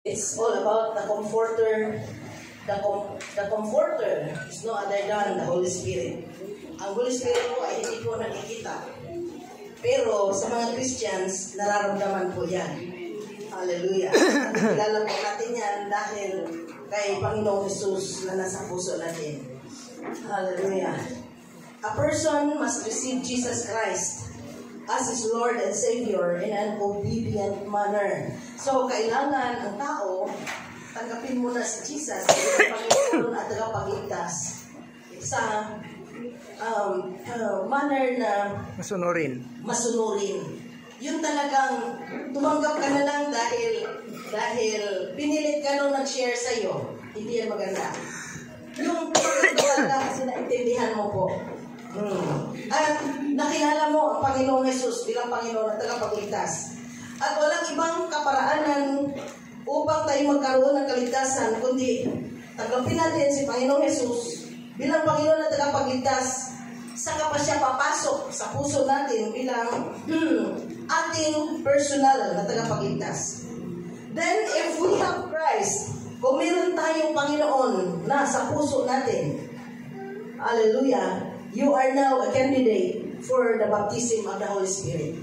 It's all about the Comforter. The Comforter is no other than the Holy Spirit. Ang Holy Spirit po ay hindi po nakikita. Pero sa mga Christians, nararamdaman po yan. Hallelujah. Kilala po natin yan dahil kay Panginoong Jesus na nasa puso natin. Hallelujah. A person must receive Jesus Christ as his Lord and Savior in an obedient manner. So, kailangan ang tao, tanggapin mo na si Jesus as Panginoon at tagapagligtas sa manner na masunurin. Yun talagang tumanggap ka na lang dahil pinilit ka nung nag-share sa'yo. Hindi yan maganda. Yung tumanggap ka kasi naintindihan mo po. At nakilala mo ang Panginoong Jesus bilang Panginoon at tagapagligtas. At walang ibang kaparaanan upang tayo magkaroon ng kaligtasan, kundi tanggapin natin si Panginoong Jesus bilang Panginoon at tagapagligtas. Saka pa siya papasok sa puso natin bilang ating personal na tagapagligtas. Then, if we have Christ, kung meron tayong Panginoon na sa puso natin, hallelujah, you are now a candidate for the baptism of the Holy Spirit.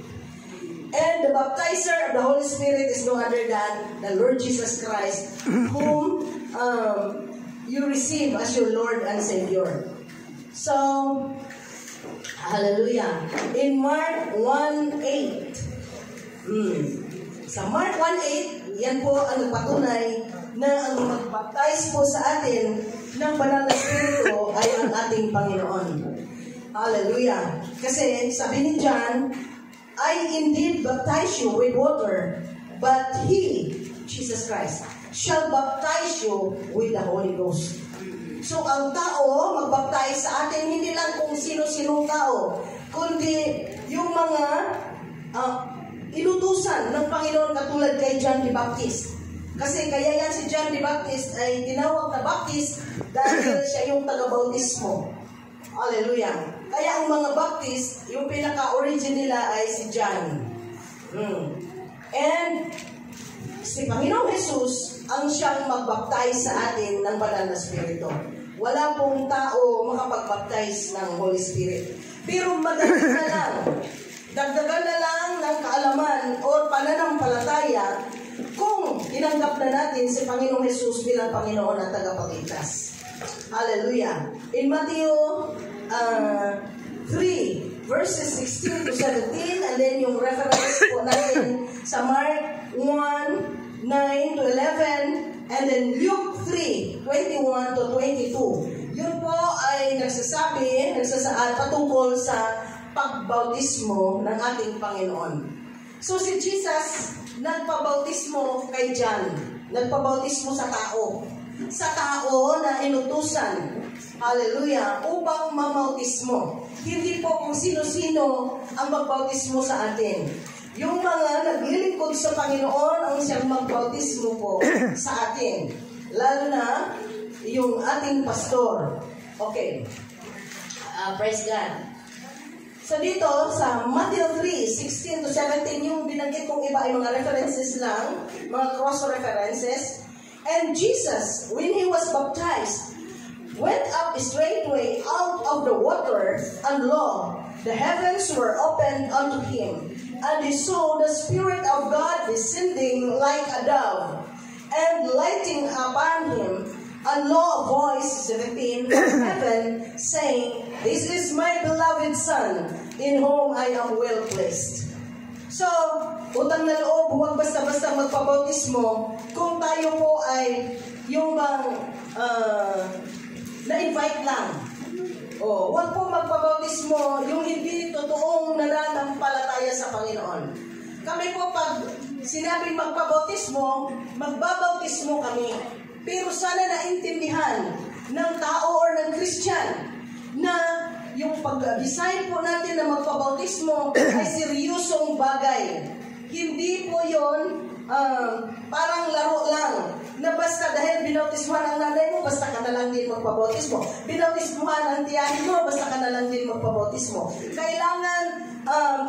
And the baptizer of the Holy Spirit is no other than the Lord Jesus Christ, whom you receive as your Lord and Savior. So, hallelujah. In Mark 1:8, sa Mark 1:8, yan po ang nagpatunay na ang mag-baptize po sa atin ng banal na Espiritu ay ang ating Panginoon. Hallelujah. Kasi sabi ni John, I indeed baptize you with water, but He, Jesus Christ, shall baptize you with the Holy Ghost. So ang tao magbaptize sa atin, hindi lang kung sino-sinong tao, kundi yung mga inutusan ng Panginoon katulad kay John the Baptist. Kasi kaya yan si John the Baptist ay tinawag na Baptist dahil siya yung taga-bautismo. Hallelujah. Kaya ang mga Baptist, yung pinaka-origin nila ay si John. And si Panginoong Jesus ang siyang magbaptize sa atin ng banal na Espiritu. Wala pong tao makapag-baptize ng Holy Spirit. Pero dagdagan na lang ng kaalaman o pananampalataya kung tinanggap na natin si Panginoong Jesus bilang Panginoon at tagapagligtas. Hallelujah. In Matthew 3, verses 16 to 17, and then yung reference po natin sa Mark 1, 9 to 11, and then Luke 3, 21 to 22. Yun po ay nagsasaad patungkol sa pagbautismo ng ating Panginoon. So si Jesus nagpabautismo kay John, nagpabautismo sa tao na inutusan, hallelujah, upang mamautismo. Hindi po kung sino-sino ang magbautismo sa atin. Yung mga naglilingkod sa Panginoon ang siyang magbautismo po sa atin. Lalo na yung ating pastor. Okay. Praise God. So dito sa Matthew 3, 16 to 17, yung binanggit kong iba ay mga references lang, mga cross-references. And Jesus, when He was baptized, went up straightway out of the water, and lo, the heavens were opened unto Him. And He saw the Spirit of God descending like a dove, and lighting upon Him. And lo, a voice within heaven, saying, This is my beloved Son, in whom I am well pleased. So, utang na loob, huwag basta-basta magpabautismo kung tayo po ay yung bang na-invite lang. Huwag po magpabautismo yung hindi totoong nananampalataya sa Panginoon. Kami po pag sinabing magpabautismo, magbabautismo kami. Pero sana naintindihan ng tao or ng Christian na yung pag-decide po natin na magpabautismo ay seryosong bagay. Hindi po yon parang laro lang. Na basta dahil binautismuhan ang nanay mo, basta ka na lang din magpabautismo. Binautismuhan ang tiyahin mo, basta ka na lang din magpabautismo. Kailangan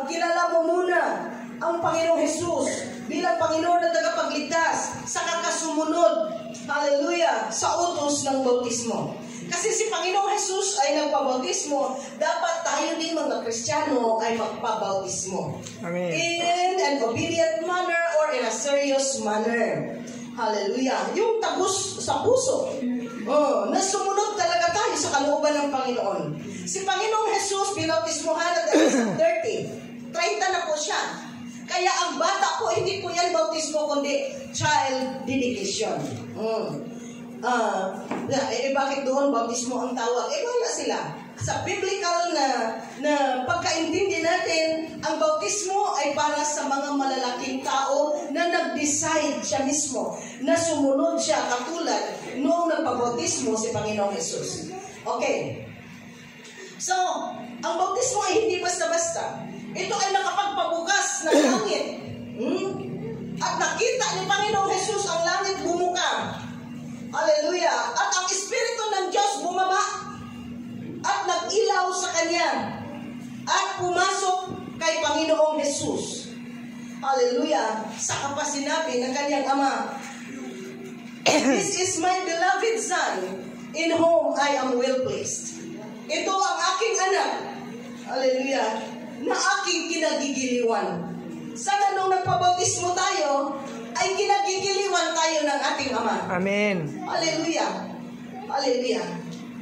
kilala mo muna ang Panginoong Jesus bilang Panginoon at tagapagligtas sa kakasumunod, hallelujah, sa utos ng bautismo. Kasi si Panginoong Jesus ay nagpabautismo, dapat tayo din mga Kristiyano ay magpabautismo. Amen. In an obedient manner or in a serious manner. Hallelujah. Yung tagos sa puso. Na sumunod talaga tayo sa kalooban ng Panginoon. Si Panginoong Jesus, binautismohan at 30 na po siya. Kaya ang bata po, hindi po yan bautismo, kundi child dedication. Bakit doon bautismo ang tawag? Wala sila. Sa biblical na pagkaintindi natin, ang bautismo ay para sa mga malalaking tao na nag-decide siya mismo, na sumunod siya katulad noong nagpabautismo si Panginoong Jesus. Okay. So, ang bautismo ay hindi basta-basta. Ito ay nakapagpabukas ng langit. At nakita ni Panginoong Jesus ang langit bumuka. Hallelujah. At ang Espiritu ng Diyos bumaba at nag-ilaw sa Kanya at pumasok kay Panginoong Jesus. Hallelujah. Sa kapasinabi ng Kanyang Ama, "This is my beloved Son, in whom I am well pleased." Ito ang aking anak. Hallelujah. Na aking kinagigiliwan. Sana nung nagpabautismo tayo, ay kinagigiliwan tayo ng ating Ama. Amen. Hallelujah. Hallelujah.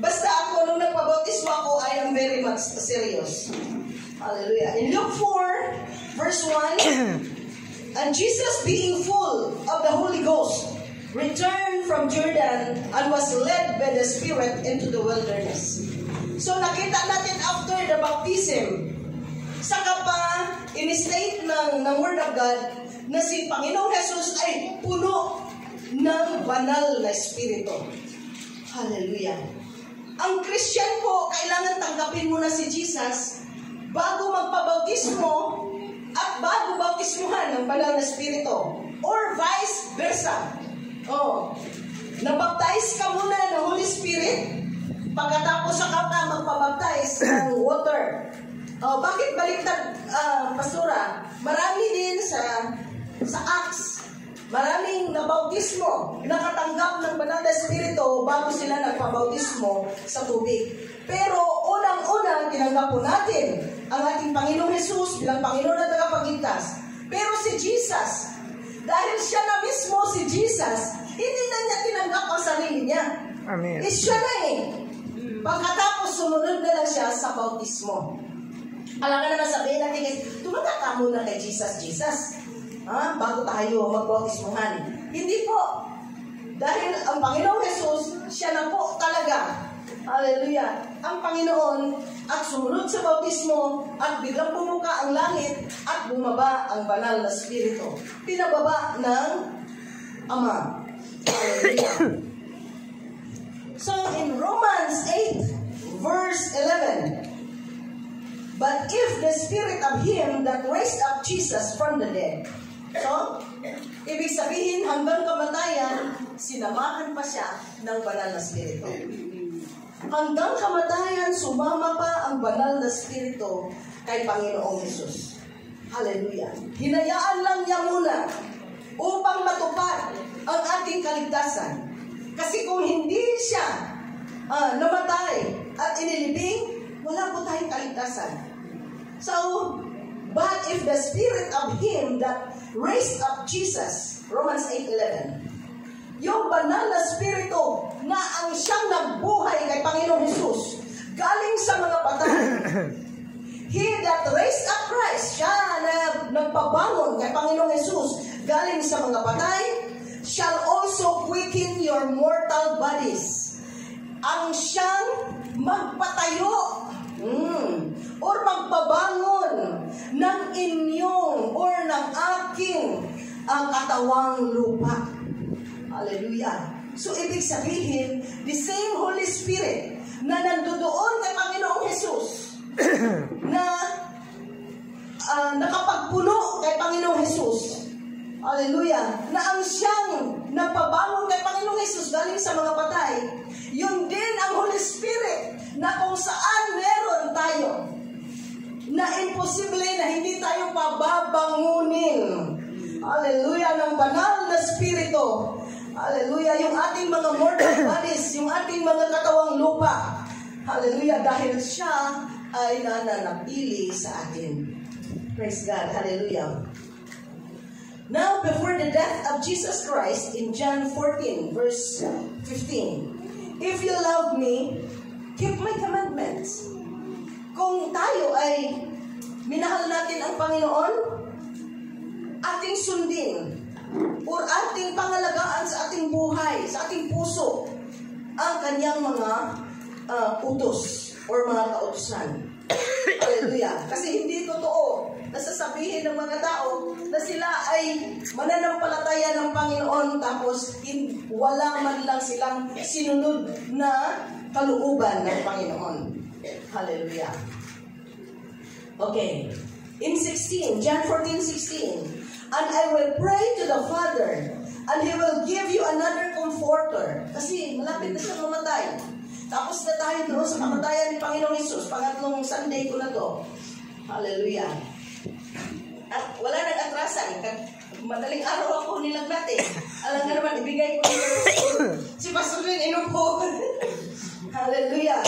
Basta ako, nung nagpabautismo ako, I am very much serious. Hallelujah. In Luke 4, verse 1, "And Jesus, being full of the Holy Ghost, returned from Jordan and was led by the Spirit into the wilderness." So nakita natin after the baptism, saka pa in-state ng Word of God na si Panginoong Jesus ay puno ng banal na Espiritu. Hallelujah. Ang Christian po, kailangan tanggapin muna si Jesus bago magpabautismo at bago bautismuhan ng banal na Espiritu. Or vice versa. Nabaptize ka muna ng Holy Spirit, pagkatapos ka magpabaptize ng water. Bakit baliktad, Pastora? Marami din sa Acts, maraming nabautismo, nakatanggap ng banal na Espiritu bago sila nagpabautismo sa tubig. Pero unang-una, tinanggap po natin ang ating Panginoong Jesus bilang Panginoon at tagapagligtas. Pero si Jesus, dahil siya na mismo si Jesus, hindi na niya tinanggap ang sarili niya. Amen. Siya na Pagkatapos, sumunod na lang siya sa bautismo. Alam ka naman sabihin natin, tumanggap ka muna kay Jesus. Bago tayo magbautismuhan. Hindi po. Dahil ang Panginoong Jesus, siya na po talaga. Hallelujah. Ang Panginoon at sumunod sa bautismo at biglang bumuka ang langit at bumaba ang banal na Espiritu. Pinababa ng Ama. Hallelujah. So in Romans 8, verse 11, "But if the Spirit of Him that raised up Jesus from the dead," so, ibig sabihin hanggang kamatayan, sinamahan pa siya ng banal na Espiritu. Hanggang kamatayan, sumama pa ang banal na Espiritu kay Panginoong Jesus. Hallelujah. Hinayaan lang niya muna upang matupad ang ating kaligtasan. Kasi kung hindi siya namatay at inilibing, wala po tayong kaligtasan. So, but if the Spirit of Him that raised up Jesus, Romans 8:11, yung banal na Espiritu na ang siyang nagbuhay kay Panginoong Jesus, galing sa mga patay, He that raised up Christ, siya na nagpabangon kay Panginoong Jesus, galing sa mga patay, shall also quicken your mortal bodies. Ang siyang magpatayo or magpabangon ng inyong or ng aking katawang lupa. Hallelujah. So, ibig sabihin, the same Holy Spirit na nandoon kay Panginoong Jesus na nakapagpuno kay Panginoong Jesus. Hallelujah. Na ang siyang napabangon kay Panginoong Jesus galing sa mga patay, yun din ang Holy Spirit na kung saan meron tayo na na imposible na hindi tayo pababangunin. Hallelujah, ng banal na spirito. Hallelujah, yung ating mga mortal bodies, yung ating mga katawang lupa. Hallelujah, dahil siya ay nananatili sa atin. Praise God, hallelujah. Now, before the death of Jesus Christ, in John 14, verse 15, if you love me, keep my commandments. Kung tayo ay minahal natin ang Panginoon, ating sundin, or ating pangalagaan sa ating buhay, sa ating puso, ang kanyang mga utos or mga kautusan. Hallelujah. Kasi hindi totoo na sasabihin ng mga tao na sila ay mananampalataya ng Panginoon tapos wala man lang silang sinunod na kalooban ng Panginoon. Hallelujah. Okay. In 16, John 14:16, and I will pray to the Father, and He will give you another comforter. Kasi malapit na siya mamatay. Tapos na tayo doon sa kamatayan ni Panginoong Hesus. Pangatlong Sunday ko na to. Hallelujah. At wala nag-atrasan. Madaling araw ako nilagnat eh. Alam nga naman, ibigay ko si Pastor Lynn, inupo. Hallelujah.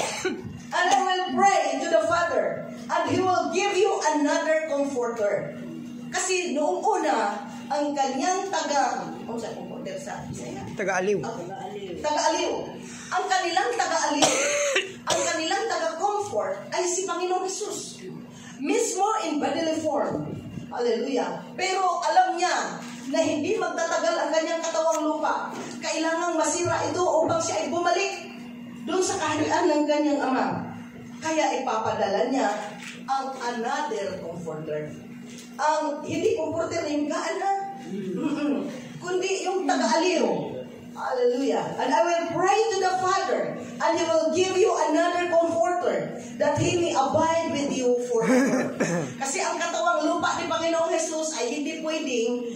And I will pray to the Father, and He will give you another comforter. Kasi noong una, ang kanyang taga-aliw. Taga-aliw. Ang kanilang taga-aliw, ang kanilang taga-comfort ay si Panginoong Hesus. Mismo in bodily form. Hallelujah. Pero alam niya na hindi magtatagal ang kanyang katawang lupa. Kailangang masira ito upang siya ay bumalik doon sa kaharian ng kanyang Ama. Kaya ipapadala niya ang another comforter. Ang hindi comforter na yung gaan na. Kundi yung taga-aliw. Hallelujah. And I will pray to the Father, and He will give you another comforter, that He may abide with you forever. Kasi ang katawang lupa ni Panginoong Hesus ay hindi pwedeng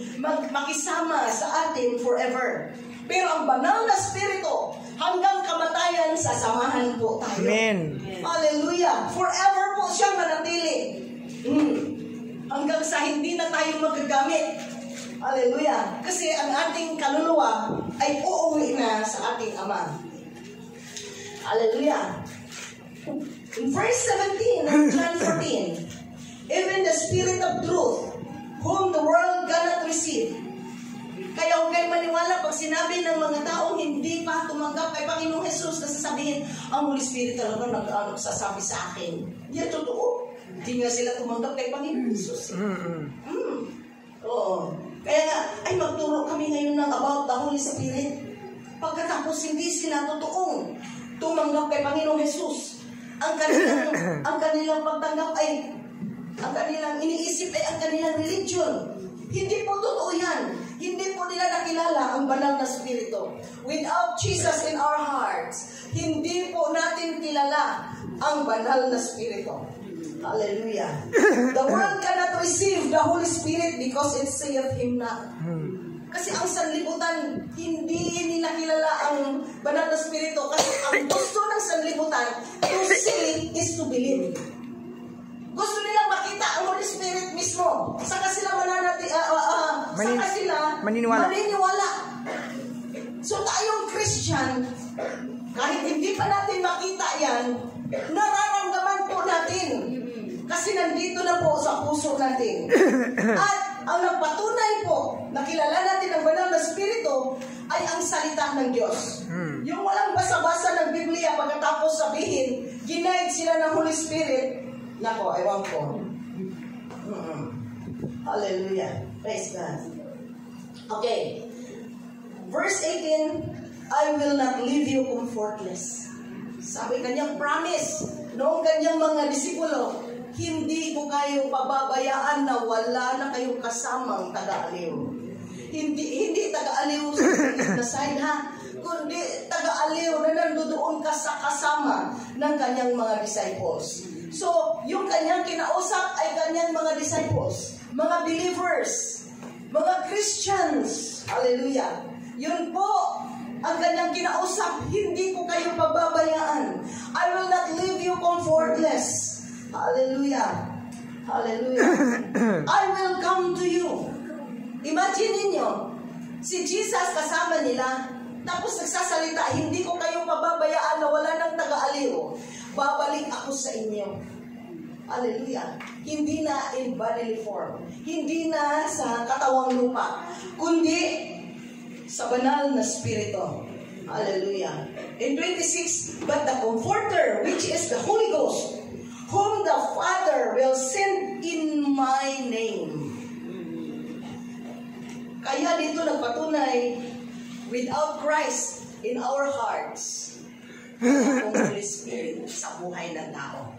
makisama sa atin forever. Pero ang banal na spirito, hanggang kamatayan, sasamahan po tayo. Amen. Hallelujah. Forever po siyang manatili. Hanggang sa hindi na tayo magagamit. Hallelujah. Kasi ang ating kaluluwa ay uuwi na sa ating Ama. Hallelujah. In verse 17 of John 14, even the Spirit of truth, whom the world cannot receive. Kaya huwag kayo maniwala pag sinabi ng mga taong hindi pa tumanggap kay Panginoong Hesus na sasabihin, ang Holy Spirit talaga nagsasabi sa akin. Yan totoo. Hindi nga sila tumanggap kay Panginoong Hesus. Oo. Kaya nga, ay magturo kami ngayon ng about the Holy Spirit. Pagkatapos hindi sila totoong tumanggap kay Panginoong Hesus. Ang kanilang pagtanggap ay, ang kanilang iniisip ay ang kanilang religion. Hindi po totoo yan. Hindi po nila nakilala ang banal na spirito. Without Jesus in our hearts, hindi po natin kilala ang banal na spirito. Hallelujah. The world cannot receive the Holy Spirit because it saith Him not. Kasi ang sanlibutan, hindi nila kilala ang banal na spirito. Kasi ang gusto ng sanlibutan, to see is to believe. Gusto nilang makita ang Holy Spirit mismo. Saka sila maniniwala. So tayong Christian, kahit hindi pa natin makita yan, nararamdaman po natin. Kasi nandito na po sa puso natin. At ang nagpatunay po, nakilala natin ang banal na spirito, ay ang salita ng Diyos. Yung walang basa-basa ng Biblia, pagkatapos sabihin, ginaid sila ng Holy Spirit, nako, ewan ko. Hallelujah. Praise God. Okay. Verse 18, I will not leave you comfortless. Sabi kanyang promise, noong kanyang mga disipulo, hindi ko kayo pababayaan na wala na kayong kasamang taga-aliw. Hindi taga-aliw sa side ha, kundi taga-aliw na nandoon ka sa kasama ng kanyang mga disciples. So, yung kanyang kinausap ay kanyang mga disciples, mga believers, mga Christians. Hallelujah. Yun po ang kanyang kinausap, hindi ko kayo pababayaan. I will not leave you comfortless. Hallelujah. Hallelujah. I will come to you. Imagine ninyo, si Jesus kasama nila, tapos nagsasalita, hindi ko kayo pababayaan na wala ng taga-aliw. Babalik ako sa inyo. Hallelujah. Hindi na in bodily form. Hindi na sa katawang lupa. Kundi sa banal na spirito. Hallelujah. In 26, but the Comforter, which is the Holy Ghost, whom the Father will send in my name. Kaya dito nagpatunay, without Christ in our hearts, ang Holy Spirit sa buhay ng tao.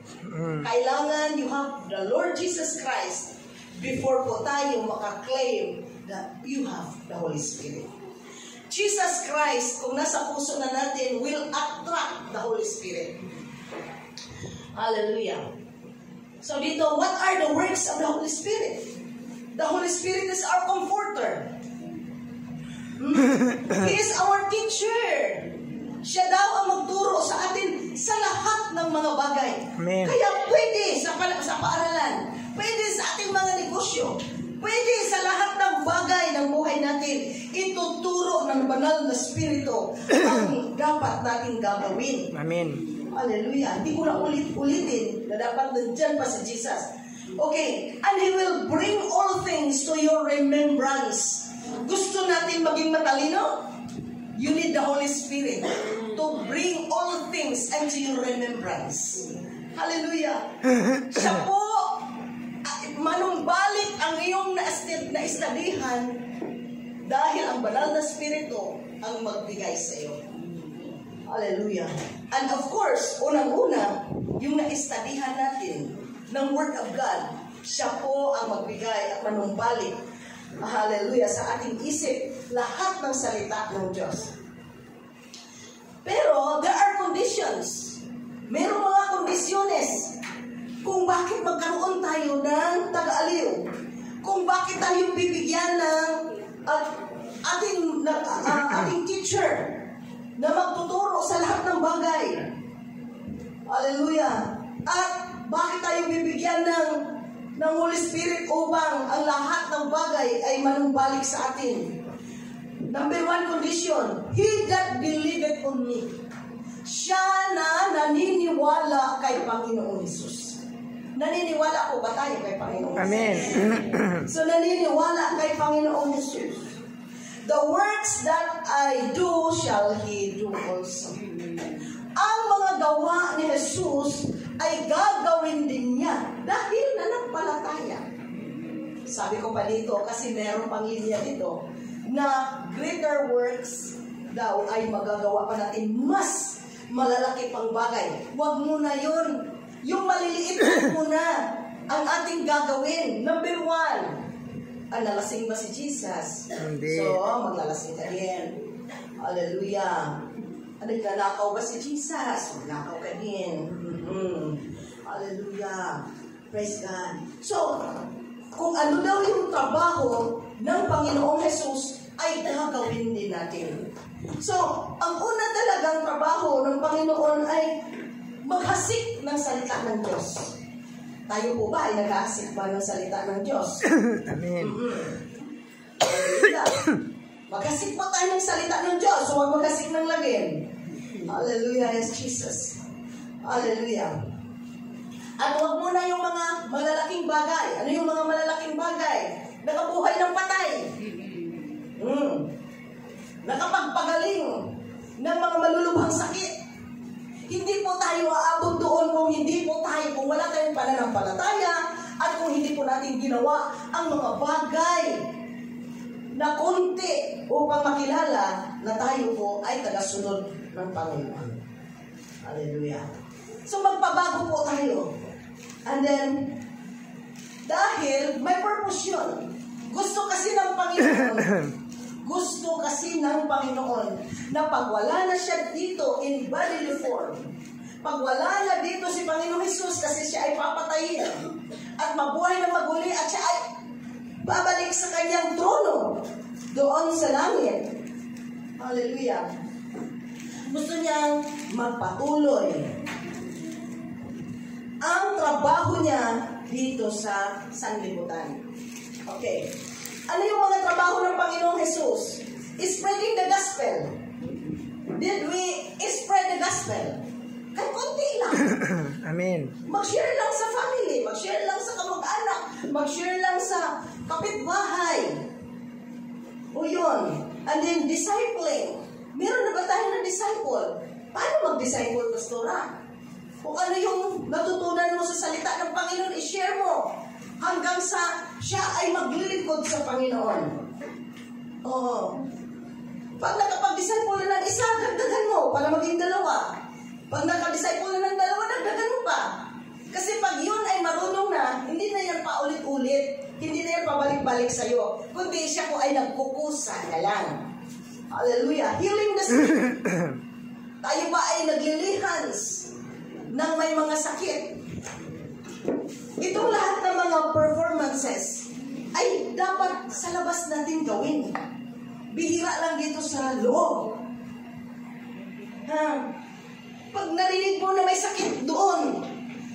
Kailangan you have the Lord Jesus Christ before po tayo makaklaim that you have the Holy Spirit. Jesus Christ, kung nasa puso na natin, will attract the Holy Spirit. Hallelujah. So dito, what are the works of the Holy Spirit? The Holy Spirit is our comforter. He is our teacher. Siya daw ang magturo sa atin sa lahat ng mga bagay. Amen. Kaya pwede sa paaralan, pwede sa ating mga negosyo, pwede sa lahat ng bagay ng buhay natin, ituturo ng banal na spirito ang dapat nating gagawin. Amen. Hallelujah. Hindi ko na ulitin na dapat nandyan pa si Jesus. Okay. And He will bring all things to your remembrance. Gusto natin maging matalino? You need the Holy Spirit to bring all things into your remembrance. Hallelujah. Siya po, manumbalik ang iyong naistadihan dahil ang banal na spirito ang magbigay sa iyo. Hallelujah. And of course, unang-una, yung naistadihan natin ng Word of God, siya po ang magbigay at manumbalik, hallelujah, sa ating isip lahat ng salita ng Diyos. Pero there are conditions. Merong mga kondisyones kung bakit magkaroon tayo ng taga-aliw, kung bakit tayo bibigyan ng ating teacher na magtuturo sa lahat ng bagay. Hallelujah. At bakit tayo bibigyan ng Holy Spirit upang ang lahat ng bagay ay manumbalik sa atin. Number 1 condition, he that believeth on me. Siya na naniniwala kay Panginoong Hesus. Naniniwala po ba tayo kay Panginoong Hesus? Amen. So naniniwala kay Panginoong Hesus. The works that I do shall he do also. Ang mga gawa ni Jesus ay gagawin din niya dahil nanampalataya. Sabi ko pa dito, kasi meron pang linya dito, na greater works daw ay magagawa pa natin, mas malalaki pang bagay. Huwag muna yun. Yung maliliit muna ang ating gagawin. Number 1, nalasing ba si Jesus? Hindi. So, maglalasing ka din. Hallelujah. Nagnanakaw ba si Jesus? Magnakaw ka din. Hallelujah. Praise God. So, kung ano daw yung trabaho ng Panginoong Jesus, ay gagawin din natin. So, ang una talagang trabaho ng Panginoon ay maghasik ng salita ng Diyos. Tayo po ba ay naghahasik ba ng salita ng Diyos? Amen. Maghasik po tayo ng salita ng Diyos. So, huwag maghasik ng lagim. Hallelujah, yes, Jesus. Hallelujah. At huwag muna yung mga malalaking bagay. Ano yung mga malalaking bagay? Nakabuhay ng patay. Nakapagpagaling ng mga malulubhang sakit. Hindi po tayo aabot doon kung wala tayong pananampalataya at kung hindi po natin ginawa ang mga bagay na konti upang makilala na tayo po ay tagasunod ng Panginoon. Hallelujah. So magpabago po tayo. And then, dahil may purpose yun. Gusto kasi ng Panginoon na pag wala na siya dito in bodily form, pag wala na dito si Panginoong Hesus kasi siya ay papatayin at mabuhay na maguli at siya ay babalik sa kanyang trono doon sa langit. Hallelujah. Gusto niyang magpatuloy ang trabaho niya dito sa sanlibutan. Okay. Ano yung mga trabaho ng Panginoong Jesus? Spreading the gospel. Did we spread the gospel? Kahit konti lang. Amen. Mag-share lang sa family, mag-share lang sa kamag-anak, mag-share lang sa kapitbahay. O yun. And then discipling. Meron na ba tayo na disciple? Paano mag-disciple, Pastora? Kung ano yung natutunan mo sa salita ng Panginoon, i-share mo. Hanggang sa siya ay maglilingkod sa Panginoon. Oh. Pag nakapag-disciple na ng isa, dagdagan mo para maging dalawa. Pag nakadisciple na ng dalawa, dagdagan mo pa. Kasi pag yun ay marunong na, hindi na yan paulit-ulit, hindi na yan pabalik-balik sa'yo, kundi siya po ay nagkukusa na lang. Hallelujah. Healing the sick. Tayo ba ay naglilihans ng may mga sakit? Itong lahat ng mga performances ay dapat sa labas natin gawin. Bihira lang dito sa loob. Pag narinig mo na may sakit doon,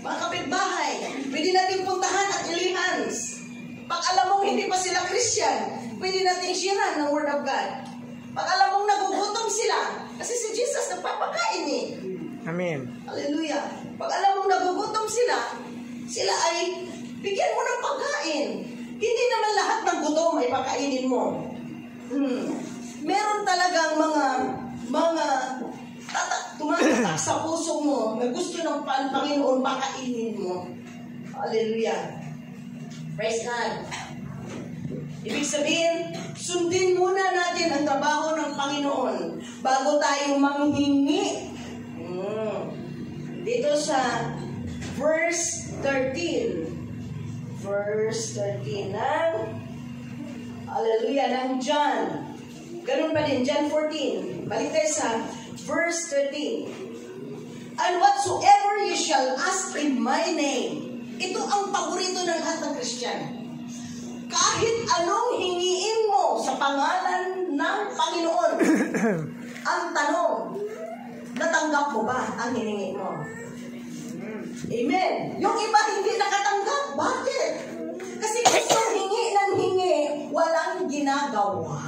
mga kapitbahay, pwede natin puntahan at ilihans. Pag alam mong hindi pa sila Christian, pwede natin sharean ng Word of God. Pag alam mong nagugutom sila, kasi si Jesus nagpapakain eh. Amen. Hallelujah. Pag alam mong nagugutom sila, sila ay bigyan mo ng pagkain. Hindi naman lahat ng gutom ay pakainin mo. Meron talagang mga tumatatak sa puso mo na gusto ng Panginoon pakainin mo. Hallelujah. Praise God. Ibig sabihin, sundin muna natin ang trabaho ng Panginoon bago tayo manghingi. Dito sa verse 13. Verse 13 ng Hallelujah, ng John. Ganun pa din, John 14. Balik tayo sa verse 13. And whatsoever you shall ask in my name. Ito ang paborito ng lahat ng Christian. Kahit anong hingiin mo sa pangalan ng Panginoon. Ang tanong, natanggap mo ba ang hiningi mo? Amen. Yung iba hindi nakatanggap. Bakit? Kasi gusto hingi ng hingi, walang ginagawa.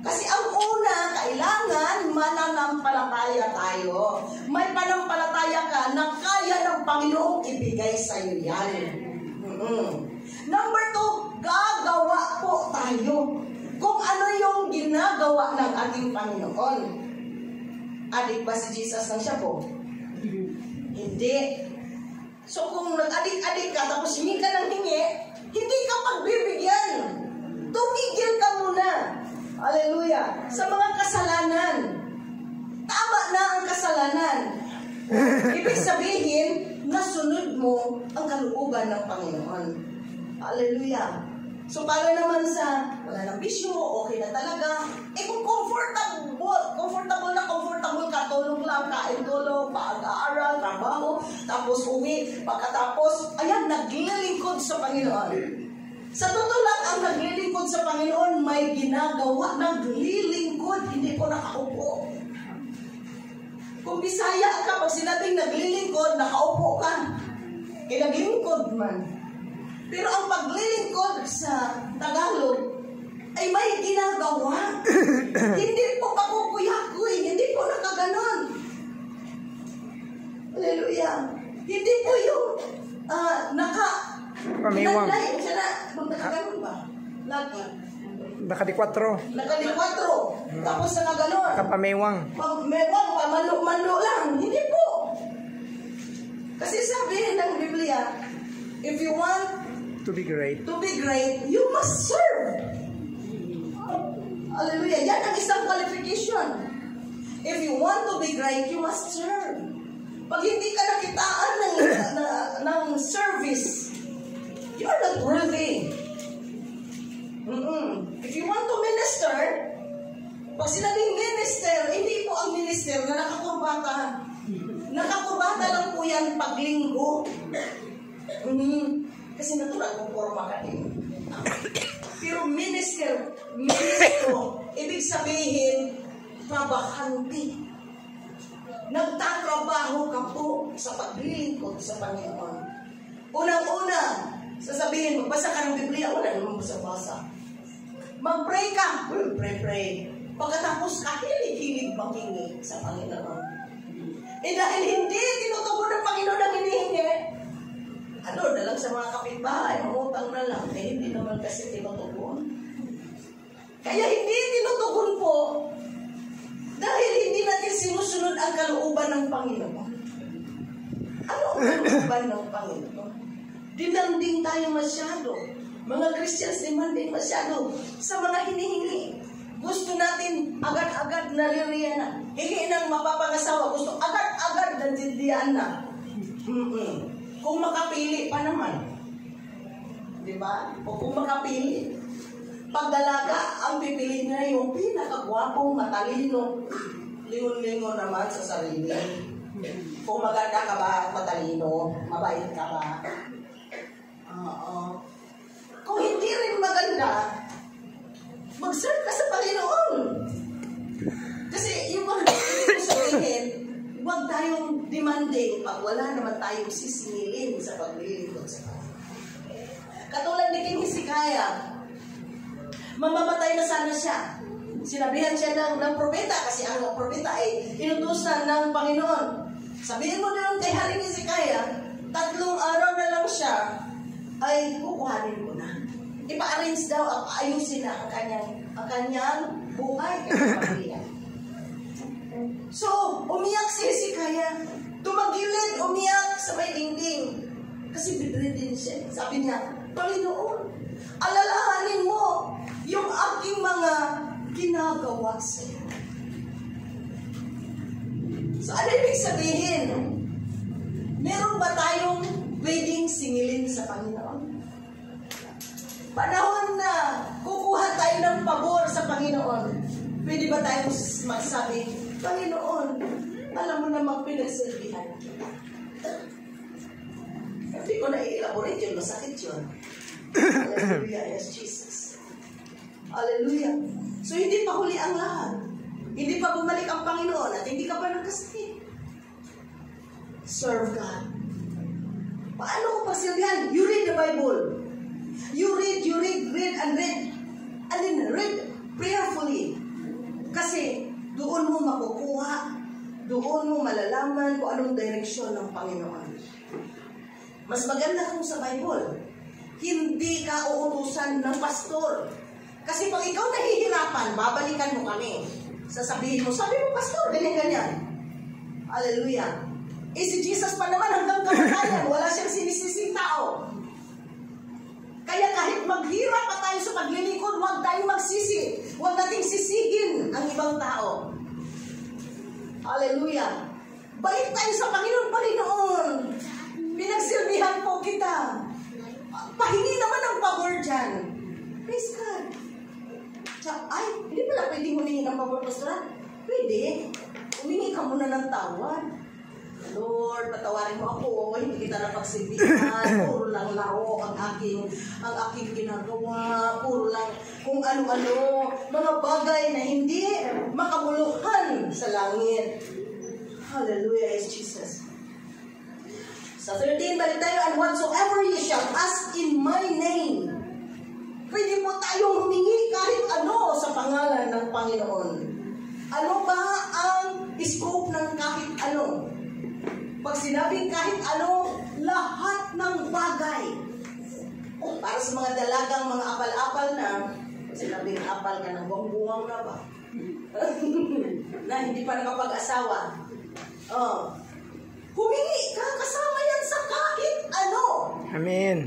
Kasi ang una, kailangan mananampalataya tayo. May panampalataya ka na kaya ng Panginoong ibigay sa iyo yan. Number 2, gagawa po tayo kung ano yung ginagawa ng ating Panginoon. Adik ba si Jesus ng shabu? Hindi. So kung nag-adik-adik ka tapos hingi ka ng hingi, hindi ka pagbibigyan. Tumigil ka muna. Hallelujah. Sa mga kasalanan. Tama na ang kasalanan. Ibig sabihin, nasunod mo ang kalooban ng Panginoon. Hallelujah. So para naman sa wala ng bisyo, okay na talaga. Kung comfortable ka, tulog lang, kain tulog, pag-aaral, trabaho, tapos uwi, pagkatapos, ayan, naglilingkod sa Panginoon. Sa totoo lang, ang naglilingkod sa Panginoon, may ginagawa, naglilingkod, hindi ko nakaupo. Kung Bisaya ka, pag sinabing naglilingkod, nakaupo ka. Naglilingkod man. Pero ang paglilingkod sa Tagalog ay may ginagawa. Hindi po kakukuyakoy, hindi po nakaganon. Hallelujah. Hindi po yung pamiwang. Siya na, nakaganon ba? Nakadikwatro. Tapos nakaganon. Kapamiwang. Mewang, pamalo-malo lang. Hindi po. Kasi sabi ng Biblia, if you want to be great, you must serve. Hallelujah. Yan ang isang qualification. If you want to be great, you must serve. Pag hindi ka nakitaan ng service, you are not worthy. If you want to minister, pag sinabing minister, hindi po ang minister na nakakurbata. Nakakurbata lang po yan paglinggo. Kasi natural kung forma ka din. Pero ministro, ibig sabihin, trabahante. Nagtatrabaho ka po sa paglilingkod sa Panginoon. Unang-una, sasabihin, magbasa ka ng Biblia, wala naman basa-basa. Mag-pray ka, pray. Pagkatapos ka, hilig-hilig makinig sa Panginoon. Dahil hindi tinutugon ng Panginoon ang hinihingi, na lang sa mga kapitbahay, mangutang na lang, hindi naman kasi tinutugon. Kaya hindi tinutugon po, dahil hindi natin sinusunod ang kalooban ng Panginoon. Ano ang kalooban ng Panginoon? Dinanding tayo masyado. Mga Christians demanding masyado sa mga hinihingi. Gusto natin agad-agad naliriyan na. Hingi ng mapapangasawa. Gusto agad-agad nandiyan na. Kung makapili pa naman. Diba? O kung makapili. Pag dalaga, ang pipili na yung pinakagwapo, matalino. Lingon-lingon naman sa sarili. Kung maganda ka ba, matalino, mabait ka ba? Kung hindi rin maganda, mag-serve ka sa Panginoon. Kasi yung mga sabihin, huwag tayong demanding pag wala naman tayong sisingilin sa paglilingkod sa Panginoon. Katulad ni King Hezekiah, mamamatay na sana siya. Sinabihan siya ng propeta kasi ang propeta ay inutusan ng Panginoon. Sabihin mo doon kay Haring Hezekiah, 3 araw na lang siya, ay kukuhanin ko na. Ipa-arrange daw, ayusin na ang kanyang buhay, kanyang pamilya. So, umiyak si Hezekiah. Tumagilid, umiyak sa may dingding. Kasi bedridden siya. Sabi niya, Panginoon, alalahanin mo yung aking mga ginagawa sa iyo. So, ano ibig sabihin? Meron ba tayong pwedeng singilin sa Panginoon? Panahon na kukuha tayo ng pabor sa Panginoon, pwede ba tayong magsabi, Panginoon, alam mo namang pinagsilbihan kita. Hindi ko na i-elaborate yun, masakit yun. Hallelujah, yes, Jesus. Hallelujah. So, hindi pa huli ang lahat. Hindi pa bumalik ang Panginoon at hindi ka pa nagkasakit. Serve God. Paano ko pagsilbihan? You read the Bible. You read, and read. And then read prayerfully. Kasi doon mo makukuha, doon mo malalaman kung anong direksyon ng Panginoon. Mas maganda kung sa Bible. Hindi ka uutusan ng pastor. Kasi pag ikaw nahihirapan, babalikan mo kami. Sasabihin mo, sabi mo, pastor, ganyan-ganyan. Hallelujah. Si Jesus pa naman hanggang kamatayan, wala siyang sinisising tao. Kaya kahit maghirap pa tayo sa paglilingkod, huwag tayong magsisi. Huwag nating sisihin ang ibang tao. Hallelujah. Balik tayo sa Panginoon. Pinagsilbihan po kita. Pahingi naman ang pabor dyan. Praise God. Ay, hindi pala pwedeng humingi ng pabor, Pastor. Pwede. Humingi ka muna ng tawad. Lord, patawarin mo ako, hindi kita napagsilbihan, puro lang laro ang aking ginagawa, puro lang kung ano-ano, mga bagay na hindi makabuluhan sa langit. Hallelujah, yes, Jesus. Sa 13, balik tayo, and whatsoever ye shall ask in my name. Pwede po tayong humingi kahit ano sa pangalan ng Panginoon. Ano ba ang scope ng kahit ano? Pag sinabing kahit ano, lahat ng bagay. Para sa mga dalagang mga apal-apal na, sinabing apal ka ng buwang-buwang na ba? Na hindi pa nakapag-asawa. Humingi ka, kasama yan sa kahit ano. Amen.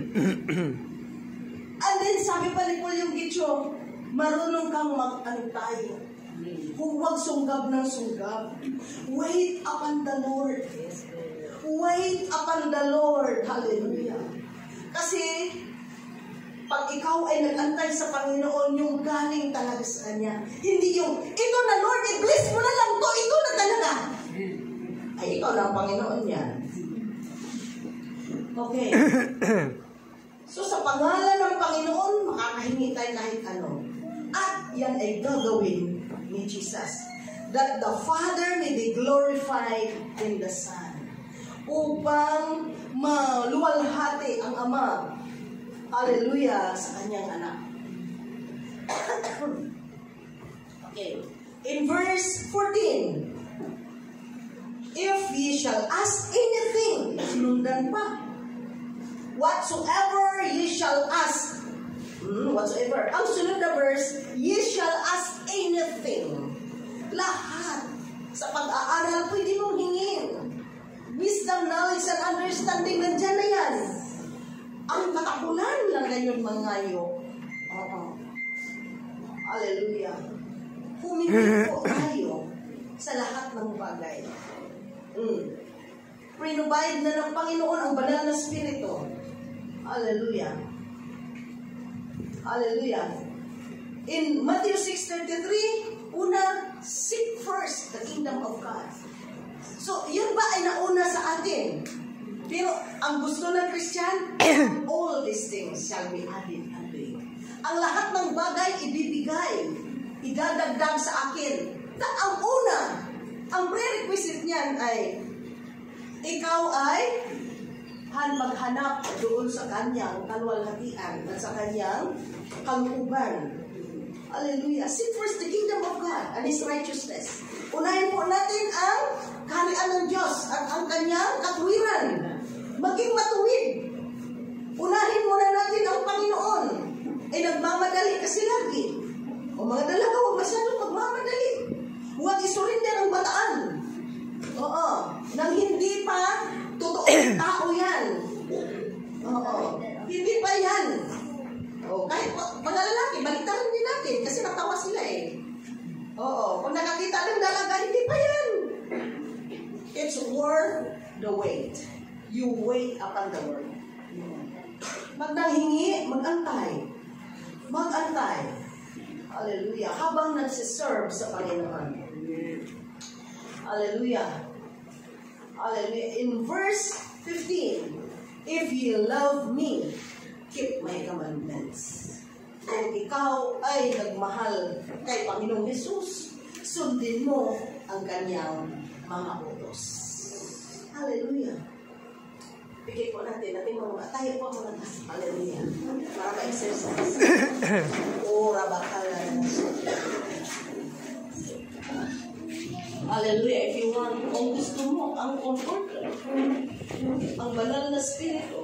And then sabi pa ni Paul yung Gityo, marunong kang mag-antay. Huwag sunggab ng sunggab. Wait upon the Lord. Wait upon the Lord. Hallelujah. Kasi, pag ikaw ay nag-antay sa Panginoon, yung galing talaga sa Kanya. Hindi yung, ito na Lord, i-bless mo na lang to, ito na talaga. Ay, ikaw na ang Panginoon niya. Okay. So, sa pangalan ng Panginoon, makakahingi tayo kahit ano. At yan ay gagawin ni Jesus. That the Father may be glorified in the Son. Upang maluwalhati ang Ama, hallelujah, sa kanyang anak. Okay. In verse 14, if ye shall ask anything, sinundan pa, whatsoever ye shall ask, whatsoever, ang sunod na verse, ye shall ask anything. Lahat sa pag-aaral pwede mong hingin. Wisdom, knowledge, and understanding, nandyan na yan. Ang katakunan lang ngayon mangayo. Hallelujah. Humingi po tayo sa lahat ng bagay. Prinubide na ng Panginoon ang banal na Espiritu. Hallelujah. Hallelujah. In Matthew 6:33, una, seek first the kingdom of God. So, yun ba ay nauna sa atin? Pero, ang gusto ng Christian, all these things shall be added unto you. Ang lahat ng bagay ibibigay, idadagdag sa akin. Ang una, ang prerequisite niyan ay, ikaw ay maghanap doon sa kanyang kalwalhatian at sa kanyang kalooban. Hallelujah. Seek first the kingdom of God and His righteousness. Unahin po natin ang kaharian ng Diyos at ang kanyang katwiran. Maging matuwid. Unahin muna natin ang Panginoon. Nagmamadali kasi lagi. O mga dalaga, huwag masyadong magmamadali. Huwag isurinder ang bataan. Oo. Nang hindi pa totoong tao yan. Oo. Hindi pa yan. O, kahit mga lalaki, baliktaran din natin kasi natawa sila eh. Oo. Kung nakakita ng dalaga, hindi pa yan. It's worth the wait. You wait upon the Lord. Magdahingi, magantay. Magantay. Hallelujah. Habang nagsiserve sa Panginoon. Hallelujah. Hallelujah. In verse 15, if ye love me, keep my commandments. Kung ikaw ay nagmahal kay Panginoong Jesus, sundin mo ang kanyang mga utos. Hallelujah. Bigay po natin mga tayo po mga hallelujah. Para ma-exercise. Ora bakala na siya. Hallelujah. If you want, kung gusto mo, ang comfort, ang banal na Espiritu,